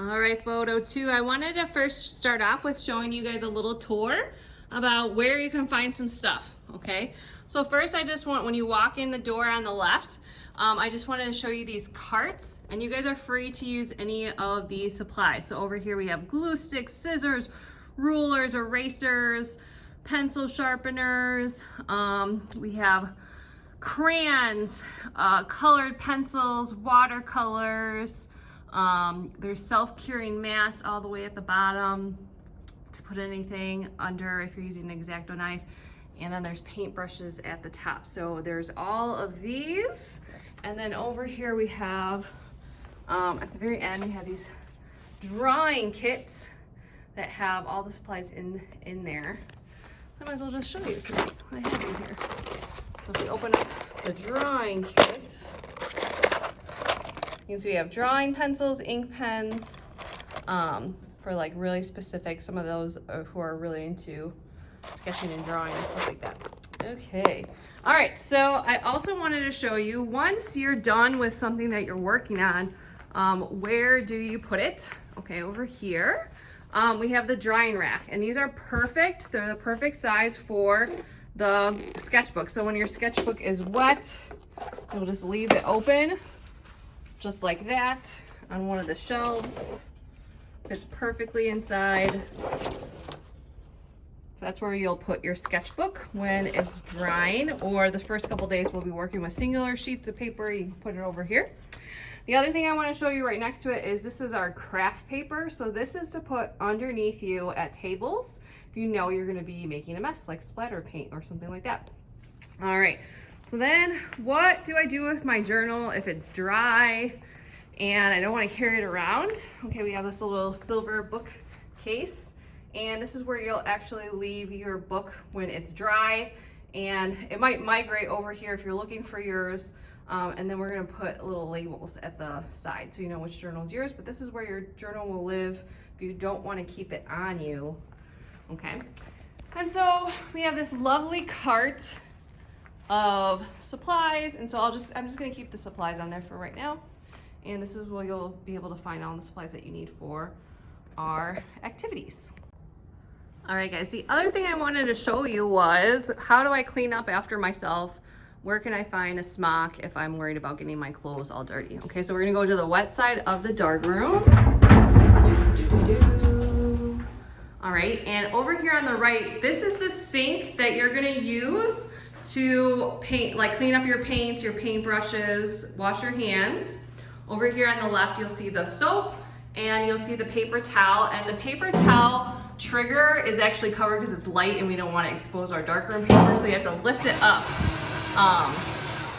All right, photo 2. I wanted to first start off with showing you guys a little tour about where you can find some stuff, okay? So first I just want, when you walk in the door on the left, I just wanted to show you these carts, and you guys are free to use any of these supplies. So over here we have glue sticks, scissors, rulers, erasers, pencil sharpeners, we have crayons, colored pencils, watercolors, there's self-curing mats all the way at the bottom to put anything under if you're using an X-Acto knife, and then there's paintbrushes at the top. So there's all of these, and then over here we have at the very end we have these drawing kits that have all the supplies in there. So I might as well just show you because I have them here. So if you open up the drawing kit, you can see we have drawing pencils, ink pens, for like really specific, some of those who are really into sketching and drawing and stuff like that. Okay, all right, so I also wanted to show you, once you're done with something that you're working on, where do you put it? Okay, over here, we have the drying rack, and these are perfect. They're the perfect size for the sketchbook. So when your sketchbook is wet, you'll just leave it open, just like that, on one of the shelves. Fits perfectly inside. So that's where you'll put your sketchbook when it's drying, or the first couple days we'll be working with singular sheets of paper. You can put it over here. The other thing I want to show you right next to it is this is our craft paper. So this is to put underneath you at tables if you know you're going to be making a mess, like splatter paint or something like that. All right, so then what do I do with my journal if it's dry and I don't want to carry it around? Okay, we have this little silver book case, and this is where you'll actually leave your book when it's dry, and it might migrate over here if you're looking for yours. And then we're gonna put little labels at the side so you know which journal is yours, but this is where your journal will live if you don't wanna keep it on you, okay? And so we have this lovely cart of supplies, and so I'm just gonna keep the supplies on there for right now. And this is where you'll be able to find all the supplies that you need for our activities. All right, guys, the other thing I wanted to show you was, how do I clean up after myself? Where can I find a smock if I'm worried about getting my clothes all dirty? Okay, so we're gonna go to the wet side of the darkroom. All right, and over here on the right, this is the sink that you're gonna use to paint, like clean up your paints, your paintbrushes, wash your hands. Over here on the left, you'll see the soap, and you'll see the paper towel, and the paper towel trigger is actually covered because it's light and we don't want to expose our darkroom paper, so you have to lift it up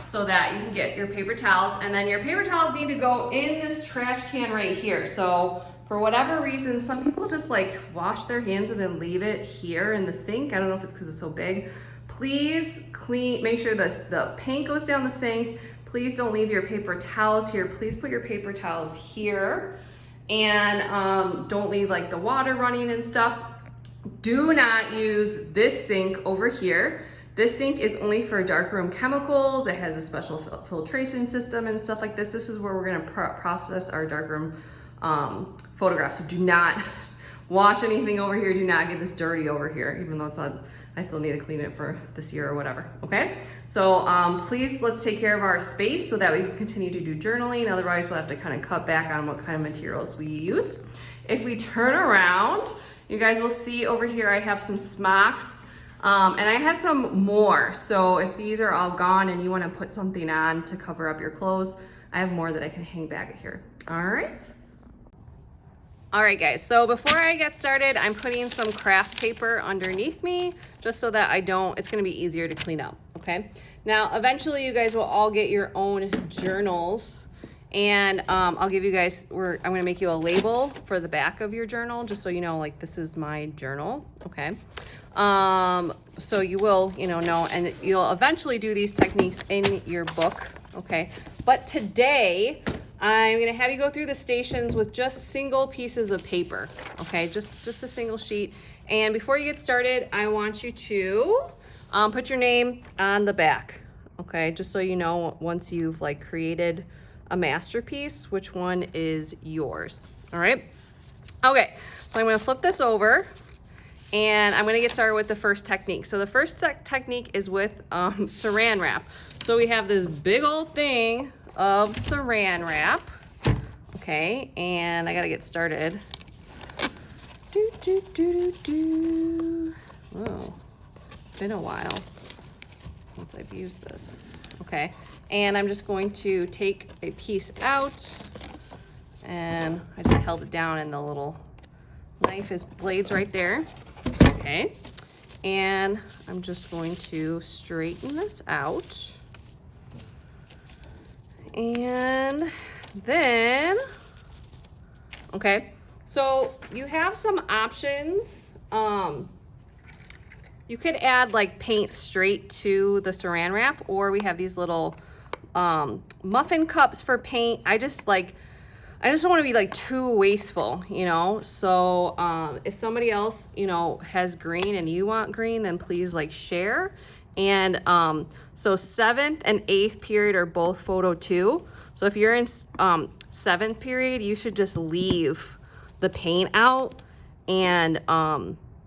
so that you can get your paper towels. And then your paper towels need to go in this trash can right here. So for whatever reason, some people just like wash their hands and then leave it here in the sink. I don't know if it's because it's so big. Please make sure the paint goes down the sink. Please don't leave your paper towels here. Please put your paper towels here, and don't leave like the water running and stuff. Do not use this sink over here. This sink is only for darkroom chemicals. It has a special filtration system and stuff like this. This is where we're gonna process our darkroom photographs. So do not wash anything over here. Do not get this dirty over here, even though it's not, I still need to clean it for this year or whatever, okay? So please, let's take care of our space so that we can continue to do journaling. Otherwise, we'll have to kind of cut back on what kind of materials we use. If we turn around, you guys will see over here I have some smocks. And I have some more, so if these are all gone and you want to put something on to cover up your clothes, I have more that I can hang back here. All right guys, so before I get started, I'm putting some craft paper underneath me just so that it's going to be easier to clean up, okay? Now eventually you guys will all get your own journals, and I'll give you guys, I'm going to make you a label for the back of your journal just so you know, like, this is my journal, okay? So you will, know, and you'll eventually do these techniques in your book, okay? But today, I'm gonna have you go through the stations with just single pieces of paper, okay? Just a single sheet. And before you get started, I want you to put your name on the back, okay? Just so you know, once you've like created a masterpiece, which one is yours, All right. Okay, so I'm gonna flip this over and I'm gonna get started with the first technique. So the first technique is with saran wrap. So we have this big old thing of saran wrap. Okay, and I gotta get started. Oh, it's been a while since I've used this. Okay, and I'm just going to take a piece out, and I just held it down and the little knife is blades right there. Okay, and I'm just going to straighten this out. And then, okay, so you have some options. You could add like paint straight to the saran wrap, or we have these little muffin cups for paint. I just don't want to be like too wasteful, you know? So if somebody else, you know, has green and you want green, then please like share. And so 7th and 8th period are both photo 2. So if you're in 7th period, you should just leave the paint out, and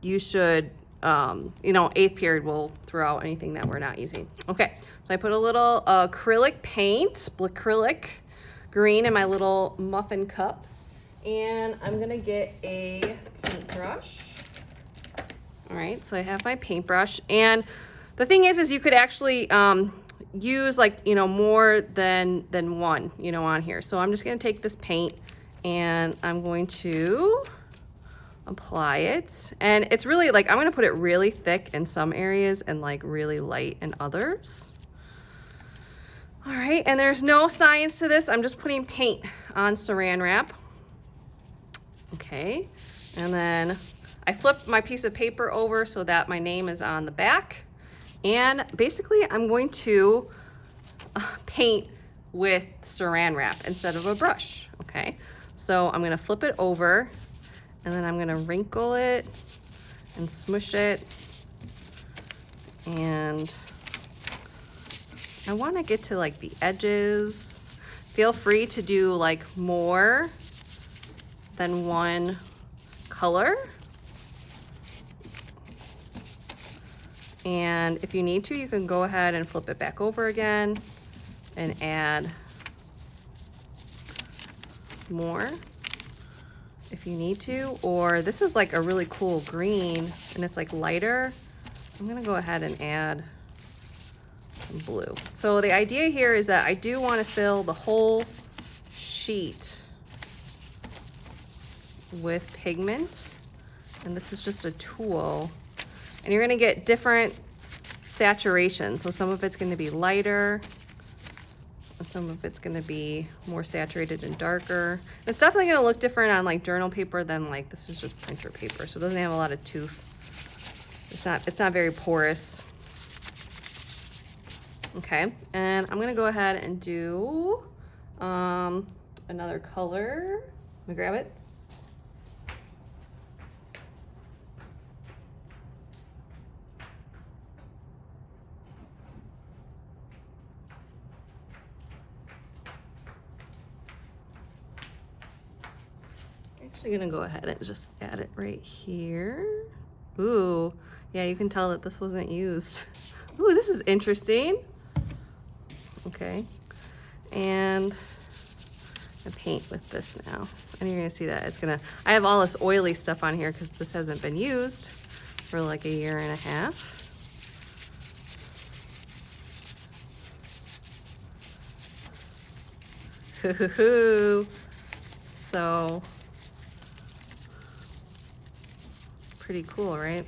you should, you know, 8th period will throw out anything that we're not using. Okay, so I put a little acrylic paint, acrylic green in my little muffin cup, and I'm gonna get a paintbrush. All right, so I have my paintbrush, and the thing is you could actually use like, you know, more than one, you know, on here. So I'm just gonna take this paint and I'm going to apply it. And it's really like, I'm gonna put it really thick in some areas and like really light in others. All right, and there's no science to this. I'm just putting paint on saran wrap. Okay, and then I flip my piece of paper over so that my name is on the back. And basically I'm going to paint with saran wrap instead of a brush, okay? So I'm gonna flip it over, and then I'm gonna wrinkle it and smush it. And I wanna get to like the edges. Feel free to do like more than one color. And if you need to, you can go ahead and flip it back over again and add more if you need to. Or this is like a really cool green and it's like lighter. I'm gonna go ahead and add some blue. So the idea here is that I do want to fill the whole sheet with pigment, and this is just a tool. And you're gonna get different saturation. So some of it's gonna be lighter, and some of it's gonna be more saturated and darker. It's definitely gonna look different on like journal paper than like, this is just printer paper. So it doesn't have a lot of tooth. It's not very porous. Okay, and I'm gonna go ahead and do another color. Let me grab it. Actually gonna go ahead and just add it right here. Ooh, yeah, you can tell that this wasn't used. Ooh, this is interesting. Okay, and I paint with this now. And you're gonna see that it's gonna, I have all this oily stuff on here because this hasn't been used for like a year and a half. Hoo-hoo-hoo. So, pretty cool, right?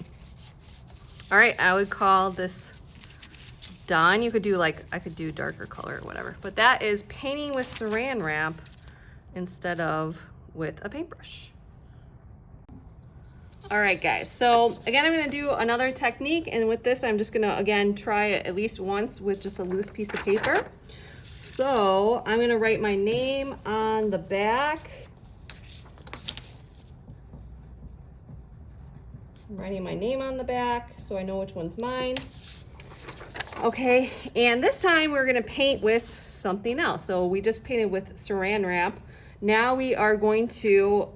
All right, I would call this done. You could do like, I could do darker color or whatever, but that is painting with saran wrap instead of with a paintbrush. All right, guys, so again, I'm gonna do another technique, and with this, I'm just gonna, again, try it at least once with just a loose piece of paper. So I'm gonna write my name on the back. I'm writing my name on the back so I know which one's mine. Okay, and this time we're gonna paint with something else. So we just painted with saran wrap. Now we are going to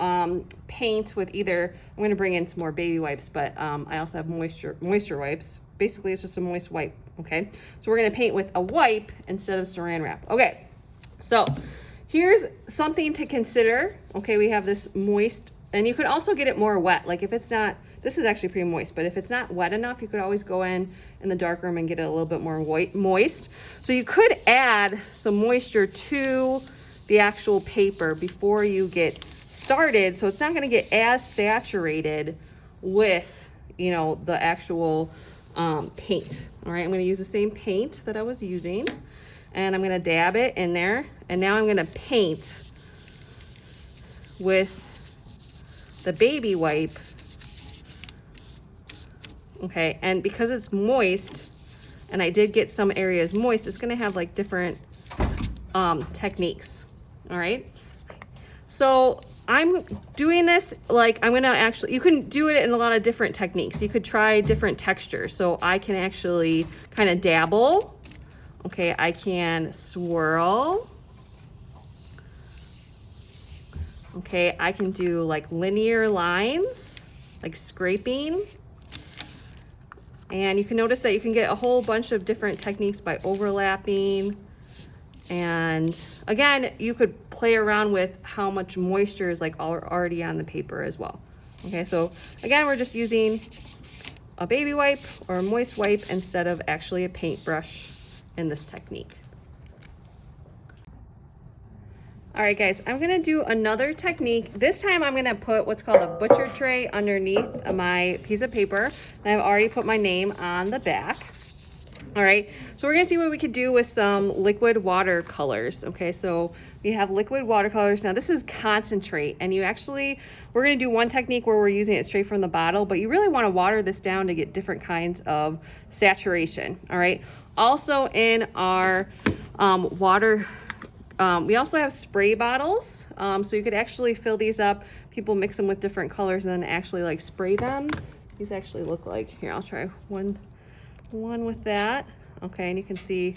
paint with either, I'm going to bring in some more baby wipes, but I also have moisture wipes. Basically, it's just a moist wipe, okay? So we're going to paint with a wipe instead of saran wrap. Okay, so here's something to consider. Okay, we have this moist, and you could also get it more wet. Like if it's not, this is actually pretty moist, but if it's not wet enough, you could always go in the darkroom and get it a little bit more moist. So you could add some moisture to the actual paper before you get started, so it's not going to get as saturated with, you know, the actual paint. All right, I'm going to use the same paint that I was using, and I'm going to dab it in there, and now I'm going to paint with the baby wipe. Okay, and because it's moist, and I did get some areas moist, it's going to have like different techniques. All right, so I'm doing this like I'm gonna actually, you can do it in a lot of different techniques. You could try different textures. So I can actually kind of dabble. Okay, I can swirl. Okay, I can do like linear lines, like scraping. And you can notice that you can get a whole bunch of different techniques by overlapping. And again, you could play around with how much moisture is like already on the paper as well. Okay, so again, we're just using a baby wipe or a moist wipe instead of actually a paintbrush in this technique. All right, guys, I'm gonna do another technique. This time I'm gonna put what's called a butcher tray underneath my piece of paper. And I've already put my name on the back. All right, so we're gonna see what we could do with some liquid watercolors. Okay, so we have liquid watercolors. Now this is concentrate, and we're gonna do one technique where we're using it straight from the bottle, but you really wanna water this down to get different kinds of saturation, all right? Also in our water, we also have spray bottles, so you could actually fill these up. People mix them with different colors and then actually like spray them. These actually look like, here, I'll try one with that. Okay, and you can see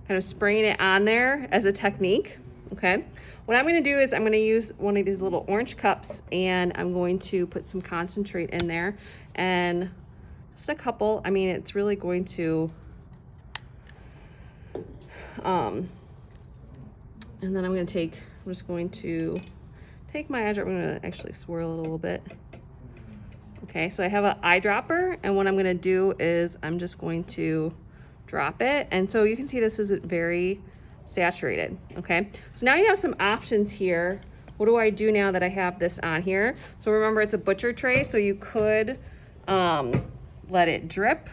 kind of spraying it on there as a technique. Okay, what I'm going to do is I'm going to use one of these little orange cups, and I'm going to put some concentrate in there, and just a couple. I mean, it's really going to and then I'm just going to take my eyedropper. I'm going to actually swirl it a little bit. Okay, so I have an eyedropper, and what I'm gonna do is I'm just going to drop it. And so you can see this isn't very saturated, okay? So now you have some options here. What do I do now that I have this on here? So remember, it's a butcher tray, so you could let it drip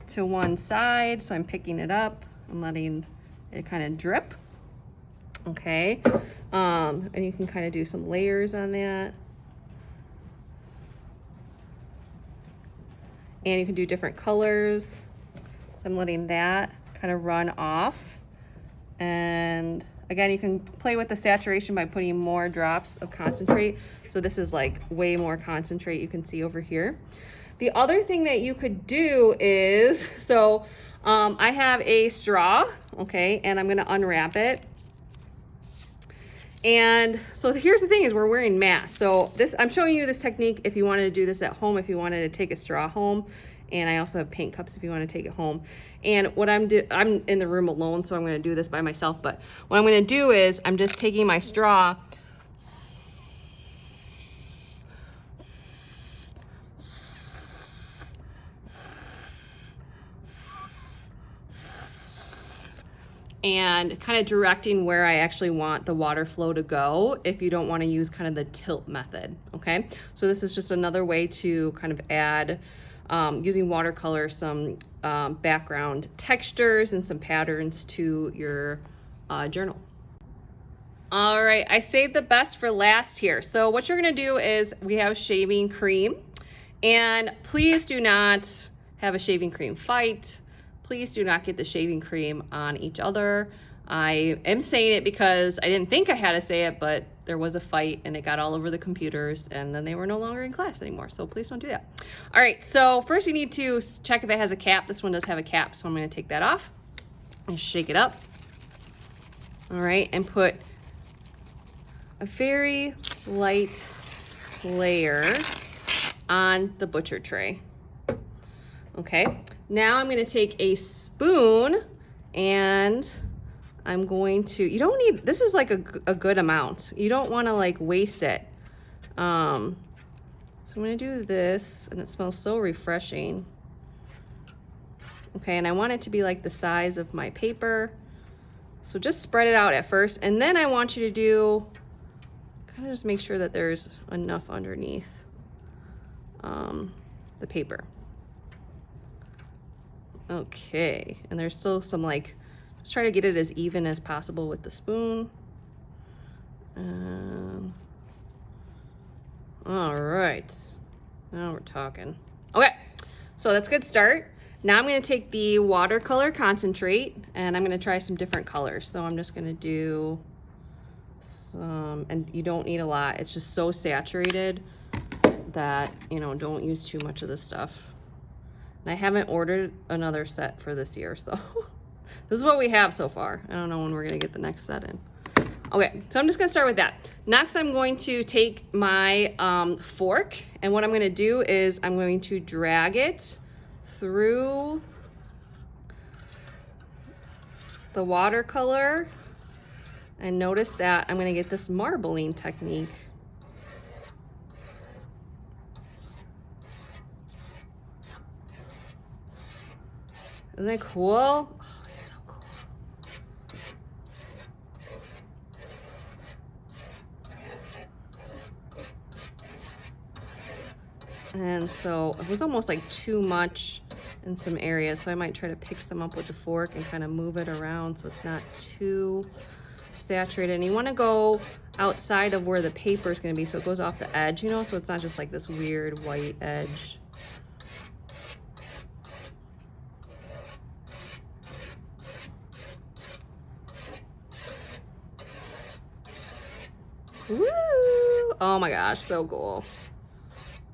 to one side. So I'm picking it up and letting it kind of drip, okay? And you can kind of do some layers on that. And you can do different colors. So I'm letting that kind of run off. And again, you can play with the saturation by putting more drops of concentrate. So this is like way more concentrate, you can see over here. The other thing that you could do is, so I have a straw, okay, and I'm gonna unwrap it. And so here's the thing is we're wearing masks. So I'm showing you this technique if you wanted to do this at home, if you wanted to take a straw home. And I also have paint cups if you want to take it home. And what I'm in the room alone, so I'm going to do this by myself. But what I'm going to do is I'm just taking my straw and kind of directing where I actually want the water flow to go if you don't want to use kind of the tilt method, okay? So this is just another way to kind of add, using watercolor, some background textures and some patterns to your journal. All right, I saved the best for last here. So what you're gonna do is we have shaving cream, and please do not have a shaving cream fight. Please do not get the shaving cream on each other. I am saying it because I didn't think I had to say it, but there was a fight and it got all over the computers, and then they were no longer in class anymore. So please don't do that. All right, so first you need to check if it has a cap. This one does have a cap, so I'm gonna take that off and shake it up. All right, and put a very light layer on the butcher tray. Okay, now I'm gonna take a spoon and I'm going to, you don't need, this is like a good amount. You don't wanna like waste it. So I'm gonna do this, and it smells so refreshing. Okay, and I want it to be like the size of my paper. So just spread it out at first, and then I want you to do, kind of just make sure that there's enough underneath the paper. Okay, and there's still some like, just try to get it as even as possible with the spoon. All right, now we're talking. Okay, so that's a good start. Now I'm gonna take the watercolor concentrate and I'm gonna try some different colors. So I'm just gonna do some, and you don't need a lot. It's just so saturated that, you know, don't use too much of this stuff. And I haven't ordered another set for this year, so this is what we have so far. I don't know when we're gonna get the next set in. Okay, so I'm just gonna start with that. Next, I'm going to take my fork, and what I'm gonna do is I'm going to drag it through the watercolor, and notice that I'm gonna get this marbling technique. Isn't that cool? Oh, it's so cool. And so it was almost like too much in some areas, so I might try to pick some up with the fork and kind of move it around so it's not too saturated. And you want to go outside of where the paper is going to be so it goes off the edge, you know, so it's not just like this weird white edge. Woo! Oh my gosh, so cool.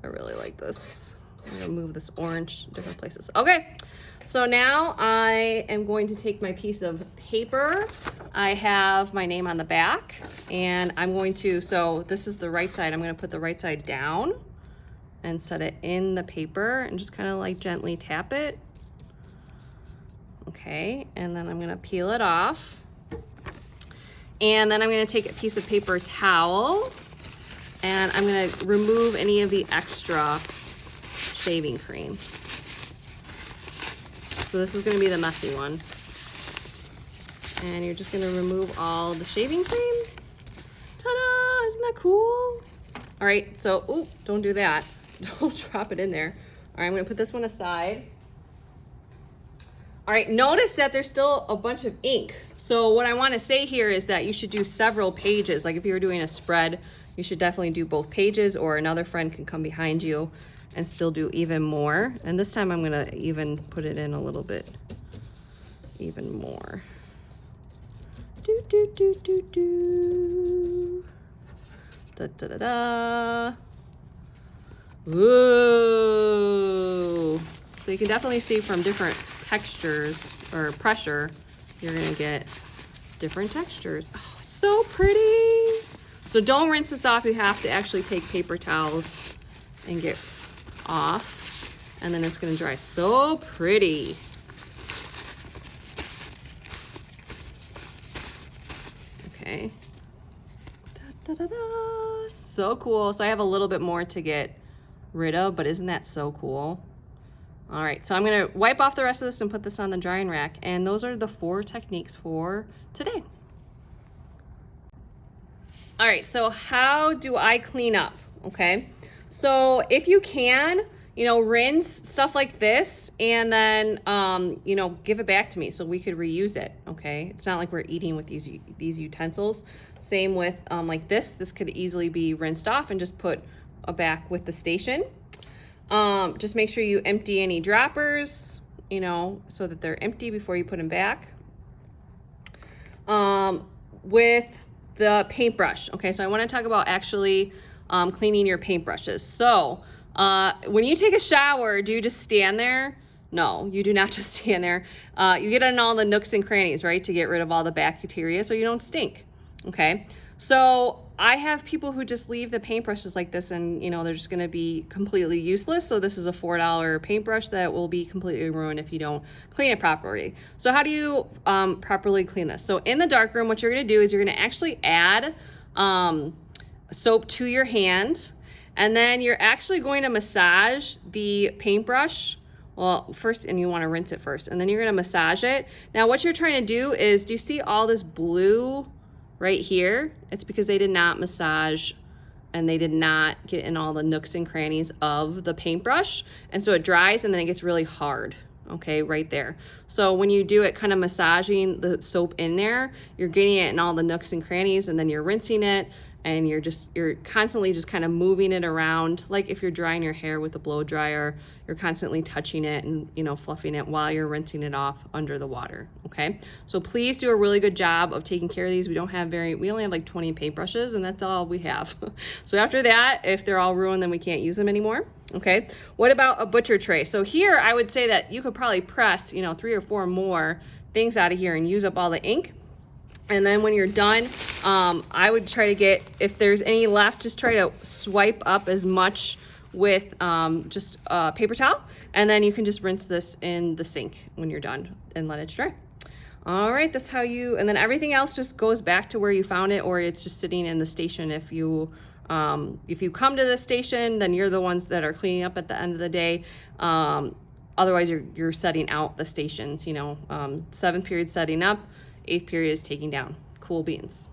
I really like this. I'm gonna move this orange to different places. Okay, so now I am going to take my piece of paper. I have my name on the back, and I'm going to, so this is the right side. I'm gonna put the right side down and set it in the paper and just kind of like gently tap it. Okay, and then I'm gonna peel it off. And then I'm gonna take a piece of paper towel and I'm gonna remove any of the extra shaving cream. So this is gonna be the messy one. And you're just gonna remove all the shaving cream. Ta-da, isn't that cool? All right, so, oh, don't do that. Don't drop it in there. All right, I'm gonna put this one aside. All right, notice that there's still a bunch of ink. So what I wanna say here is that you should do several pages. Like if you were doing a spread, you should definitely do both pages, or another friend can come behind you and still do even more. And this time I'm gonna even put it in a little bit, even more. Do, do, do, do, do. Da, da, da, da. Ooh. So you can definitely see from different textures or pressure, you're gonna get different textures. Oh, it's so pretty. So don't rinse this off. You have to actually take paper towels and get off, and then it's gonna dry so pretty. Okay. Da, da, da, da. So cool. So I have a little bit more to get rid of, but isn't that so cool? All right, so I'm gonna wipe off the rest of this and put this on the drying rack, and those are the 4 techniques for today. All right, so how do I clean up, okay? So if you can, you know, rinse stuff like this and then, you know, give it back to me so we could reuse it, okay? It's not like we're eating with these utensils. Same with like this could easily be rinsed off and just put back with the station. Just make sure you empty any droppers, you know, so that they're empty before you put them back. With the paintbrush, okay, so I want to talk about actually cleaning your paintbrushes. So when you take a shower, do you just stand there? No, you do not just stand there. You get in all the nooks and crannies, right, to get rid of all the bacteria so you don't stink, okay? So I have people who just leave the paintbrushes like this and, you know, they're just going to be completely useless. So this is a $4 paintbrush that will be completely ruined if you don't clean it properly. So how do you properly clean this? So in the darkroom, what you're going to do is you're going to actually add soap to your hand, and then you're actually going to massage the paintbrush. Well, first, and you want to rinse it first, and then you're going to massage it. Now what you're trying to do is, do you see all this blue right here? It's because they did not massage and they did not get in all the nooks and crannies of the paintbrush. And so it dries and then it gets really hard, okay, right there. So when you do it kind of massaging the soap in there, you're getting it in all the nooks and crannies, and then you're rinsing it, and you're constantly just kind of moving it around. Like if you're drying your hair with a blow dryer, you're constantly touching it and, you know, fluffing it while you're rinsing it off under the water, okay? So please do a really good job of taking care of these. We only have like 20 paintbrushes, and that's all we have. So after that, if they're all ruined, then we can't use them anymore, okay? What about a butcher tray? So here I would say that you could probably press, you know, 3 or 4 more things out of here and use up all the ink. And then when you're done, I would try to get, if there's any left, just try to swipe up as much with just a paper towel, and then you can just rinse this in the sink when you're done and let it dry. All right, that's how and then everything else just goes back to where you found it, or it's just sitting in the station. If you come to the station, then you're the ones that are cleaning up at the end of the day. Otherwise, you're setting out the stations, you know, 7th period setting up, 8th period is taking down. Cool beans.